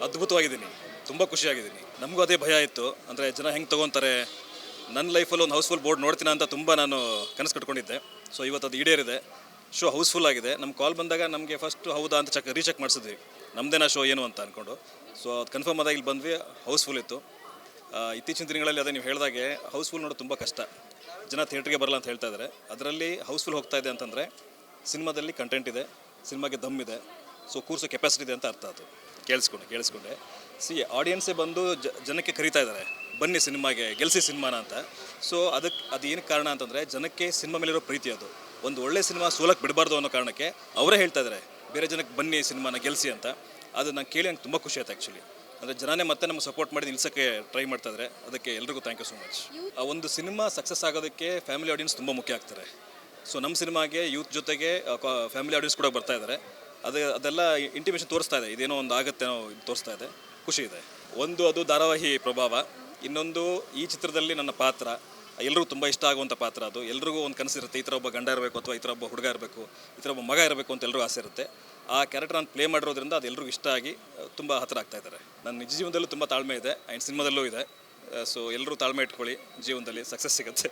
ಅದ್ಭುತವಾಗಿದ್ದೀನಿ, ತುಂಬ ಖುಷಿಯಾಗಿದ್ದೀನಿ. ನಮಗೂ ಅದೇ ಭಯ ಇತ್ತು, ಅಂದರೆ ಜನ ಹೆಂಗೆ ತೊಗೊತಾರೆ. ನನ್ನ ಲೈಫಲ್ಲಿ ಒಂದು ಹೌಸ್ಫುಲ್ ಬೋರ್ಡ್ ನೋಡ್ತೀನಿ ಅಂತ ತುಂಬ ನಾನು ಕನಸು ಕಟ್ಕೊಂಡಿದ್ದೆ. ಸೊ ಇವತ್ತು ಅದು ಈಡೇರಿದೆ. ಶೋ ಹೌಸ್ಫುಲ್ ಆಗಿದೆ. ನಮ್ಮ ಕಾಲ್ ಬಂದಾಗ ನಮಗೆ ಫಸ್ಟು ಹೌದಾ ಅಂತ ರೀಚೆಕ್ ಮಾಡಿಸಿದ್ವಿ, ನಮ್ಮದೇನಾ ಶೋ ಏನು ಅಂತ ಅಂದ್ಕೊಂಡು. ಸೊ ಅದು ಕನ್ಫರ್ಮ್ ಆದಾಗ ಇಲ್ಲಿ ಬಂದ್ವಿ, ಹೌಸ್ಫುಲ್ ಇತ್ತು. ಇತ್ತೀಚಿನ ದಿನಗಳಲ್ಲಿ ಅದೇ ನೀವು ಹೇಳಿದಾಗೆ ಹೌಸ್ಫುಲ್ ನೋಡೋದು ತುಂಬ ಕಷ್ಟ. ಜನ ಥಿಯೇಟ್ರಿಗೆ ಬರಲ್ಲ ಅಂತ ಹೇಳ್ತಾ ಇದ್ದಾರೆ. ಅದರಲ್ಲಿ ಹೌಸ್ಫುಲ್ ಹೋಗ್ತಾ ಇದೆ ಅಂತಂದರೆ ಸಿನಿಮಾದಲ್ಲಿ ಕಂಟೆಂಟ್ ಇದೆ, ಸಿನಿಮಾಗೆ ದಮ್ ಇದೆ, ಸೊ ಕೂರಿಸೋ ಕೆಪಾಸಿಟಿ ಇದೆ ಅಂತ ಅರ್ಥ. ಅದು ಕೇಳಿಸ್ಕೊಂಡೆ ಆಡಿಯನ್ಸೇ ಬಂದು ಜನಕ್ಕೆ ಕರೀತಾ ಇದ್ದಾರೆ, ಬನ್ನಿ ಸಿನಿಮಾಗೆ, ಗೆಲ್ಲಿಸಿ ಸಿನಿಮಾನ ಅಂತ. ಸೊ ಅದು ಏನಕ್ಕೆ ಕಾರಣ ಅಂತಂದರೆ ಜನಕ್ಕೆ ಸಿನಿಮಾ ಮೇಲಿರೋ ಪ್ರೀತಿ. ಅದು ಒಂದು ಒಳ್ಳೆ ಸಿನಿಮಾ ಸೋಲಕ್ಕೆ ಬಿಡಬಾರ್ದು ಅನ್ನೋ ಕಾರಣಕ್ಕೆ ಅವರೇ ಹೇಳ್ತಾ ಇದ್ದಾರೆ, ಬೇರೆ ಜನಕ್ಕೆ ಬನ್ನಿ ಸಿನಿಮಾನ ಗೆಲ್ಲಿಸಿ ಅಂತ. ಅದು ನಾನು ಕೇಳಿ ನಂಗೆ ತುಂಬ ಖುಷಿ ಆಯ್ತು ಆ್ಯಕ್ಚುಲಿ. ಅಂದರೆ ಜನನೇ ಮತ್ತೆ ನಮಗೆ ಸಪೋರ್ಟ್ ಮಾಡಿ ನಿಲ್ಸೋಕ್ಕೆ ಟ್ರೈ ಮಾಡ್ತಾ ಇದ್ದಾರೆ. ಅದಕ್ಕೆ ಎಲ್ರಿಗೂ ಥ್ಯಾಂಕ್ ಯು ಸೊ ಮಚ್. ಆ ಒಂದು ಸಿನಿಮಾ ಸಕ್ಸಸ್ ಆಗೋದಕ್ಕೆ ಫ್ಯಾಮಿಲಿ ಆಡಿಯನ್ಸ್ ತುಂಬ ಮುಖ್ಯ ಆಗ್ತಾರೆ. ಸೊ ನಮ್ಮ ಸಿನಿಮಾಗೆ ಯೂತ್ ಜೊತೆಗೆ ಫ್ಯಾಮಿಲಿ ಆಡಿಯನ್ಸ್ ಕೂಡ ಬರ್ತಾ ಇದ್ದಾರೆ. ಅದೆಲ್ಲ ಇಂಟಿಮೇಷನ್ ತೋರಿಸ್ತಾ ಇದೆ, ಇದೇನೋ ಒಂದು ಆಗುತ್ತೆ ಅನ್ನೋ ತೋರಿಸ್ತಾ ಇದೆ, ಖುಷಿ ಇದೆ. ಅದು ಧಾರಾವಾಹಿ ಪ್ರಭಾವ, ಇನ್ನೊಂದು ಈ ಚಿತ್ರದಲ್ಲಿ ನನ್ನ ಪಾತ್ರ ಎಲ್ರಿಗೂ ತುಂಬ ಇಷ್ಟ ಆಗುವಂಥ ಪಾತ್ರ. ಅದು ಎಲ್ರಿಗೂ ಒಂದು ಕನಸಿರುತ್ತೆ, ಈ ಥರ ಒಬ್ಬ ಗಂಡ ಇರಬೇಕು, ಅಥವಾ ಈ ಥರ ಒಬ್ಬ ಹುಡುಗ ಇರಬೇಕು, ಈ ಥರ ಒಬ್ಬ ಮಗ ಇರಬೇಕು ಅಂತ ಎಲ್ರಿಗೂ ಆಸೆ ಇರುತ್ತೆ. ಆ ಕ್ಯಾರೆಕ್ಟರ್ ನಾನು ಪ್ಲೇ ಮಾಡಿರೋದ್ರಿಂದ ಅದು ಎಲ್ರಿಗೂ ಇಷ್ಟ ಆಗಿ ತುಂಬ ಹತ್ತಿರ ಆಗ್ತಾ ಇದ್ದಾರೆ. ನನ್ನ ನಿಜ ಜೀವನದಲ್ಲೂ ತುಂಬ ತಾಳ್ಮೆ ಇದೆ ಆ್ಯಂಡ್ ಸಿನಿಮಾದಲ್ಲೂ ಇದೆ. ಸೊ ಎಲ್ಲರೂ ತಾಳ್ಮೆ ಇಟ್ಕೊಳ್ಳಿ, ಜೀವನದಲ್ಲಿ ಸಕ್ಸಸ್ ಸಿಗುತ್ತೆ.